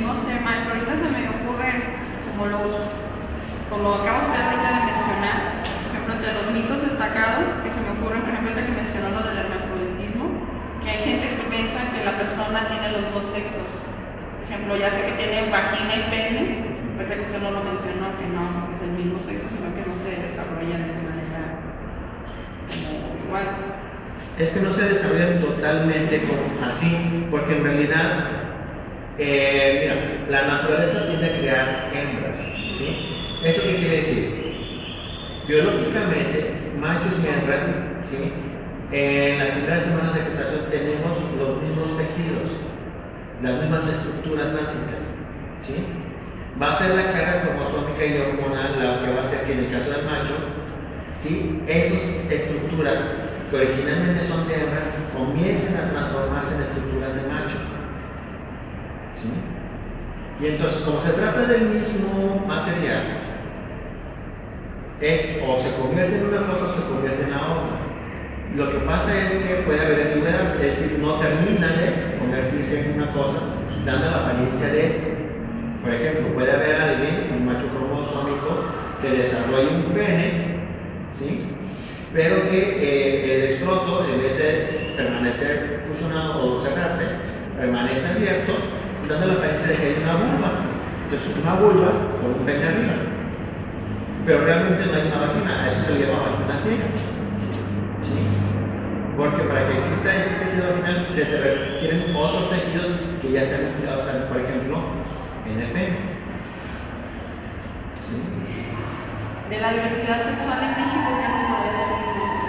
no sé, maestro, ahorita se me ocurren como como acaba usted ahorita de mencionar, por ejemplo, entre los mitos destacados que se me ocurren, por ejemplo, ahorita que mencionó lo del hermafroditismo, que hay gente que piensa que la persona tiene los dos sexos. Por ejemplo, ya sé que tiene vagina y pene, ahorita que usted no lo mencionó, que no es el mismo sexo, sino que no se desarrollan de manera como igual. Es que no se desarrollan totalmente así, porque en realidad, mira, la naturaleza tiende a crear hembras, ¿sí? ¿Esto qué quiere decir? Biológicamente, machos y hembras, ¿sí? En las primeras semanas de gestación tenemos los mismos tejidos, las mismas estructuras básicas, ¿sí? Va a ser la carga cromosómica y hormonal la que va a ser que en el caso del macho, ¿sí? Esas estructuras que originalmente son de hembra comiencen a transformarse en estructuras de macho, ¿sí? Y entonces, como se trata del mismo material, o se convierte en una cosa o se convierte en la otra. Lo que pasa es que puede haber ambigüedad, es decir, no termina de convertirse en una cosa, dando la apariencia de, por ejemplo, puede haber alguien, un macho cromosómico, que desarrolle un pene, ¿sí? Pero que el escroto, en vez de permanecer fusionado o cerrarse, permanece abierto, dando la apariencia de que hay una vulva. Entonces, una vulva con un pene arriba. Pero realmente no hay una vagina, a eso se le llama vagina ciega, ¿sí? Porque para que exista este tejido vaginal se te requieren otros tejidos que ya están implicados, por ejemplo, en el pene, ¿sí? De la diversidad sexual en México, ¿qué nos podría decir de eso?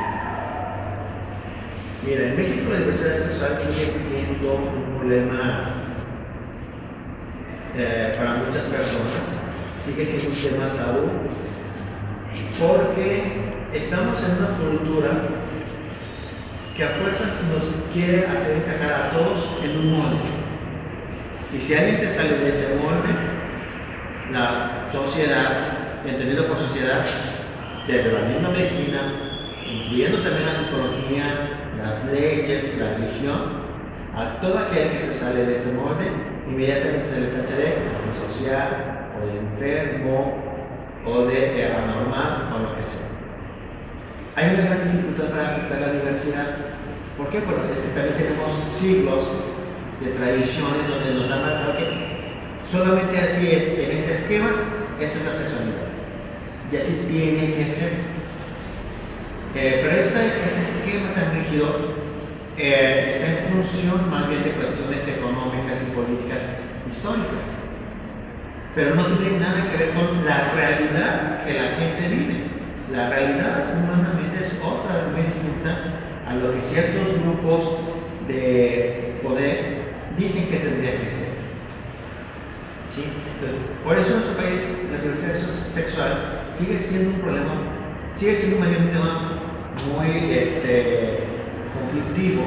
Mira, en México la diversidad sexual sigue siendo un problema para muchas personas, sigue siendo un tema tabú, porque estamos en una cultura que a fuerzas nos quiere hacer encajar a todos en un molde. Y si alguien se sale de ese molde, la sociedad, entendido por sociedad, desde la misma medicina, incluyendo también la psicología, las leyes, la religión, a todo aquel que se sale de ese molde, inmediatamente se le tacha de antisocial, o de enfermo, o de anormal, o lo que sea. Hay una gran dificultad para aceptar la diversidad. ¿Por qué? Porque también tenemos siglos de tradiciones donde nos han marcado que solamente así es, en este esquema, esa es la sexualidad. Y así tiene que ser. Pero este esquema tan rígido está en función más bien de cuestiones económicas y políticas históricas. Pero no tiene nada que ver con la realidad que la gente vive. La realidad humanamente es otra muy distinta a lo que ciertos grupos de poder dicen que tendría que ser. ¿Sí? Entonces, por eso en nuestro país la diversidad sexual sigue siendo un problema, sigue siendo más bien un tema muy conflictivo,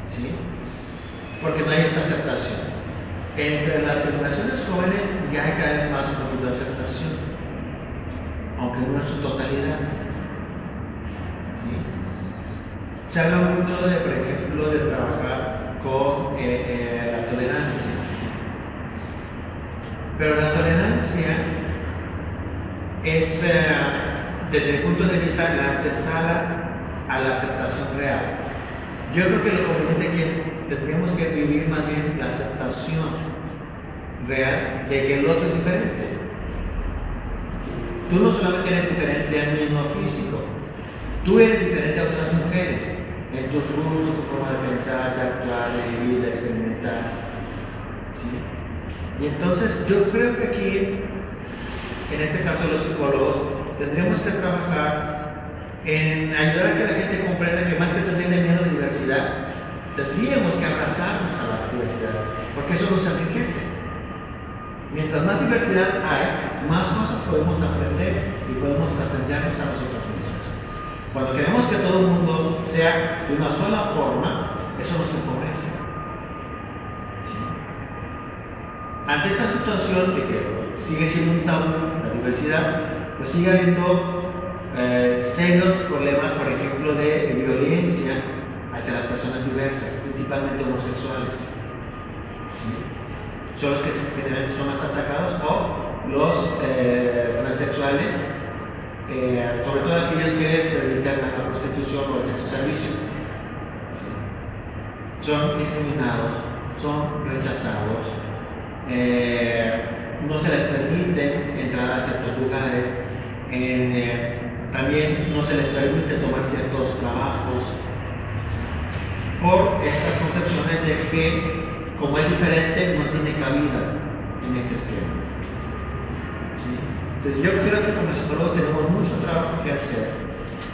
¿sí? Porque no hay esta aceptación. Entre las generaciones jóvenes ya hay cada vez más un poquito de aceptación, aunque no en su totalidad, ¿sí? Se habla mucho de, por ejemplo, de trabajar con la tolerancia. Pero la tolerancia es, desde mi punto de vista, la antesala a la aceptación real. Yo creo que lo conveniente aquí es que tendríamos que vivir más bien la aceptación real de que el otro es diferente. Tú no solamente eres diferente al mismo físico, tú eres diferente a otras mujeres, en tus gustos, tu forma de pensar, de actuar, de vivir, de experimentar, ¿sí? Y entonces yo creo que aquí, en este caso los psicólogos, tendríamos que trabajar en ayudar a que la gente comprenda que más que tenerle miedo a la diversidad, tendríamos que abrazarnos a la diversidad, porque eso nos enriquece. Mientras más diversidad hay, más cosas podemos aprender y podemos trascendernos a nosotros mismos. Cuando queremos que todo el mundo sea de una sola forma, eso nos empobrece. ¿Sí? Ante esta situación de que sigue siendo un tabú la diversidad, pues sigue habiendo serios problemas, por ejemplo, de violencia hacia las personas diversas, principalmente homosexuales. ¿Sí? son los que generalmente son más atacados, o los transexuales, sobre todo aquellos que se dedican a la prostitución o al sexo servicio. ¿Sí? Son discriminados, son rechazados, no se les permite entrar a ciertos lugares, también no se les permite tomar ciertos trabajos, por estas concepciones de que, como es diferente, no tiene cabida en este esquema. ¿Sí? Entonces, yo creo que como psicólogos tenemos mucho trabajo que hacer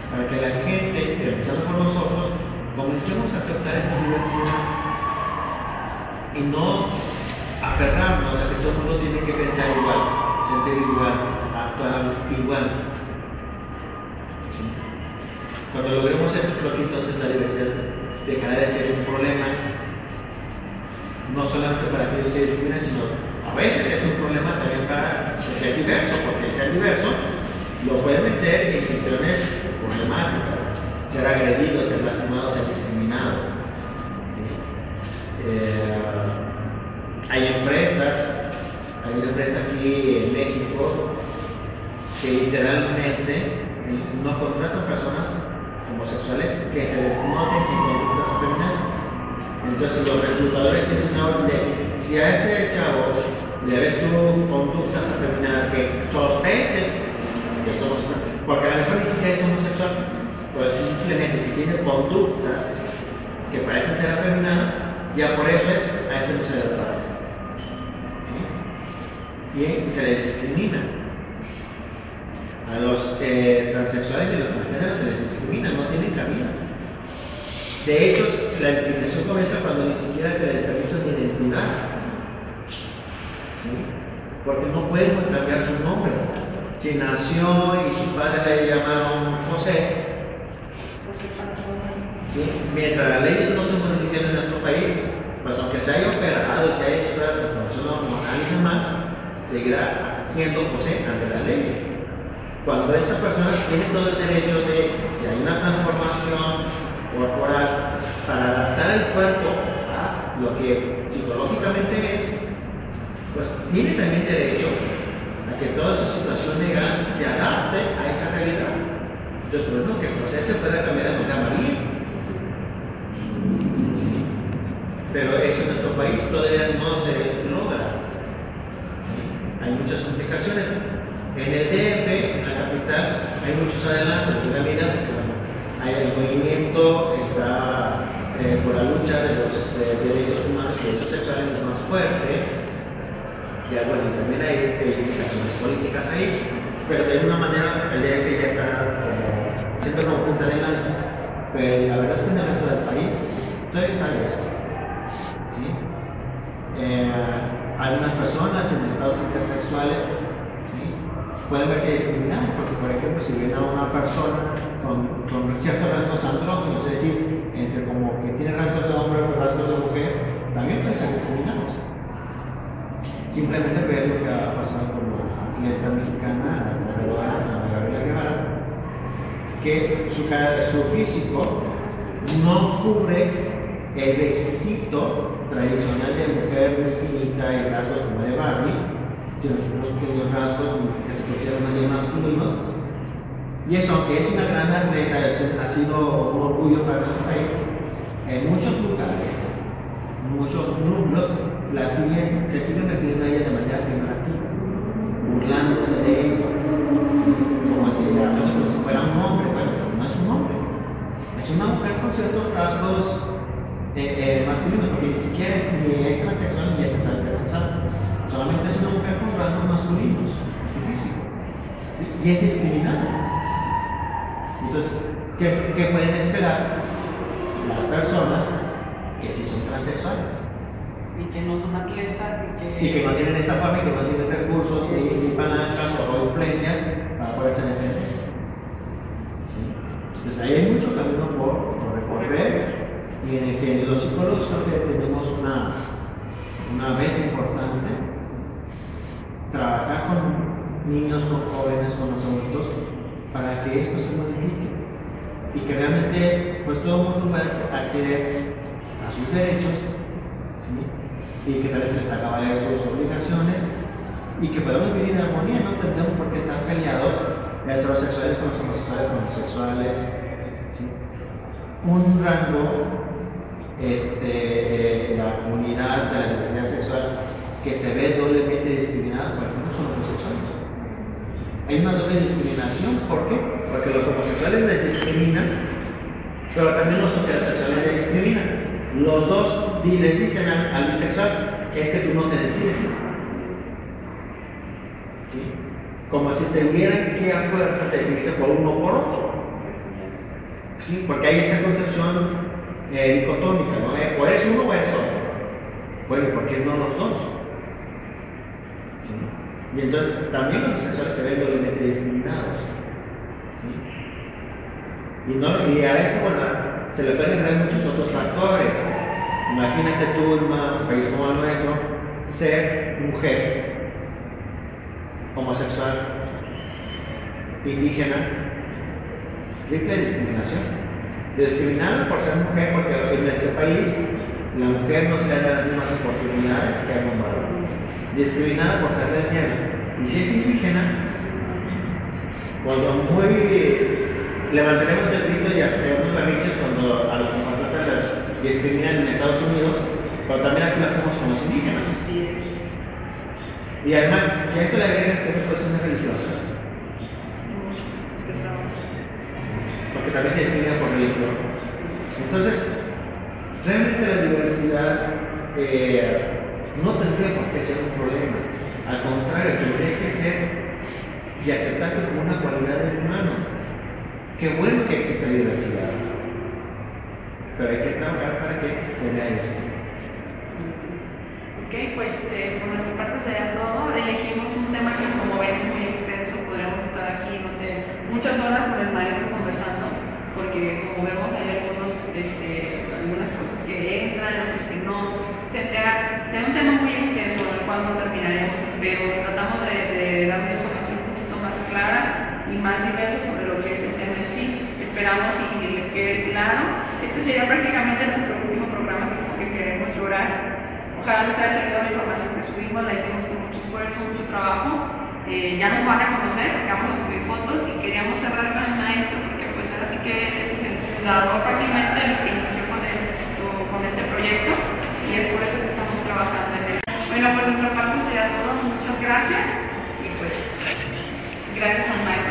para que la gente, empezando por nosotros, comencemos a aceptar esta diversidad y no aferrarnos a que todo el mundo tiene que pensar igual, sentir igual, actuar igual. ¿Sí? Cuando logremos esto, creo que entonces la diversidad dejará de ser un problema, no solamente para aquellos que discriminan, sino a veces es un problema también para el que es diverso, porque el ser diverso lo puede meter en cuestiones problemáticas, ser agredido, ser lastimado, ser discriminado. ¿Sí? Hay una empresa aquí en México que literalmente no contratan personas homosexuales que se les noten en conductas afeminadas. Entonces los reclutadores tienen una orden de, si a este chavo le ves tú conductas afeminadas que sospeches que somos, porque a lo mejor ni siquiera es homosexual, pues simplemente si tiene conductas que parecen ser afeminadas, ya por eso es, a este no se le da. ¿Sí? Y se les discrimina. A los transexuales y a los transgéneros se les discrimina, no tienen cabida. De hecho, la discriminación comienza cuando ni siquiera se les permite una identidad. ¿Sí? Porque no pueden cambiar su nombre. Si nació y su padre le llamaron José, ¿sí? Mientras la ley no se modifique en nuestro país, pues aunque se haya operado y se haya hecho la transformación hormonal y demás, seguirá siendo José ante las leyes. Cuando esta persona tiene todo el derecho de, si hay una transformación corporal para adaptar el cuerpo a lo que psicológicamente es, pues tiene también derecho a que toda su situación legal se adapte a esa realidad. Entonces, por ejemplo, que José se pueda cambiar el nombre a María. ¿Sí? Pero eso en nuestro país todavía no se logra. ¿Sí? Hay muchas complicaciones. En el DF, en la capital, hay muchos adelantos en la vida, porque bueno, el movimiento está por la lucha de los derechos humanos y derechos sexuales es más fuerte. Ya bueno, también hay implicaciones políticas ahí, pero de alguna manera el DF ya está como siempre como punta de lanza. Pero la verdad es que en el resto del país todavía está eso. ¿Sí? Algunas personas en estados intersexuales, ¿sí?, pueden verse discriminadas, porque por ejemplo si ven a una persona con ciertos rasgos andrógenos, es decir, entre como que tiene rasgos de hombre o rasgos de mujer, también pueden ser discriminados. Simplemente ver lo que ha pasado con la atleta mexicana, la corredora Ana Gabriela Guevara, que su físico no cubre el requisito tradicional de mujer muy finita y rasgos como de Barbie, sino que unos pequeños rasgos que se consideran más bien masculinos. Y eso, aunque es una gran atleta, ha sido un orgullo para nuestro país, en muchos lugares, muchos núcleos, se siguen refiriendo a ella de manera peyorativa, burlándose de ella, ¿sí?, como si fuera un hombre. Bueno, no es un hombre, es una mujer con ciertos rasgos masculinos, porque ni siquiera ni es transexual ni es intersexual. Solamente es una mujer con rasgos masculinos, su físico, y es discriminada. Entonces, ¿qué pueden esperar las personas que sí son transexuales? Y que no son atletas y que no tienen esta fama y que no tienen recursos ni palancas o influencias para poderse defender. ¿Sí? Entonces, ahí hay mucho camino por recorrer, y en el que los psicólogos creo que tenemos una meta importante: trabajar con niños, con jóvenes, con los adultos, para que esto se modifique y que realmente pues todo el mundo pueda acceder a sus derechos, ¿sí?, y que tal vez se les haga valer sus y que podamos vivir en armonía, no tendremos por qué estar peleados heterosexuales con los homosexuales, con los sexuales, ¿sí? Un rango de la comunidad de la diversidad sexual que se ve doblemente discriminada, por ejemplo, son los homosexuales. Hay una doble discriminación, ¿por qué? Porque los homosexuales les discriminan, pero también los heterosexuales les discriminan. Los dos les dicen al bisexual, es que tú no te decides. ¿Sí? Como si tuvieran que a fuerza decidirse por uno o por otro. ¿Sí? Porque hay esta concepción dicotómica, ¿no? O eres uno o eres otro. Bueno, ¿por qué no los dos? ¿Sí? Y entonces también los bisexuales se ven doblemente discriminados. ¿Sí? Y a esto, bueno, se le pueden agregar muchos otros factores. Imagínate tú en un país como el nuestro, ser mujer, homosexual, indígena, triple discriminación. Discriminada por ser mujer, porque en nuestro país la mujer no se le da las mismas oportunidades que a un varón. Discriminada por ser lesbiana. Y si es indígena, cuando levantaremos el grito y hacemos berrinches cuando a los compatriotas les discriminan en Estados Unidos, pero también aquí lo hacemos con los indígenas. Y además, si a esto le agregas que hay cuestiones religiosas, porque también se discrimina por religión. Entonces, realmente la diversidad no tendría por qué ser un problema. Al contrario, tendría que ser y aceptarse como una cualidad del humano. Qué bueno que exista diversidad, pero hay que trabajar para que se vea esto. Ok, pues por nuestra parte sería todo. Elegimos un tema que, como ven, es muy extenso. Podríamos estar aquí, no sé, muchas horas con el maestro conversando, porque como vemos hay algunas cosas que entran, otras que no. Sería un tema muy extenso, del cual no terminaríamos, pero tratamos de dar una información un poquito más clara y más diversa sobre lo que es el tema en sí. Esperamos y les quede claro. Este sería prácticamente nuestro último programa, así como que queremos llorar. Ojalá les haya servido la información que subimos, la hicimos con mucho esfuerzo, mucho trabajo. Ya nos van a conocer, porque vamos a subir fotos y queríamos cerrar con el maestro, porque pues ahora sí que es el fundador prácticamente, el que inició con este proyecto, y es por eso que estamos trabajando en él. Bueno, por nuestra parte sería todo. Muchas gracias y pues gracias al maestro.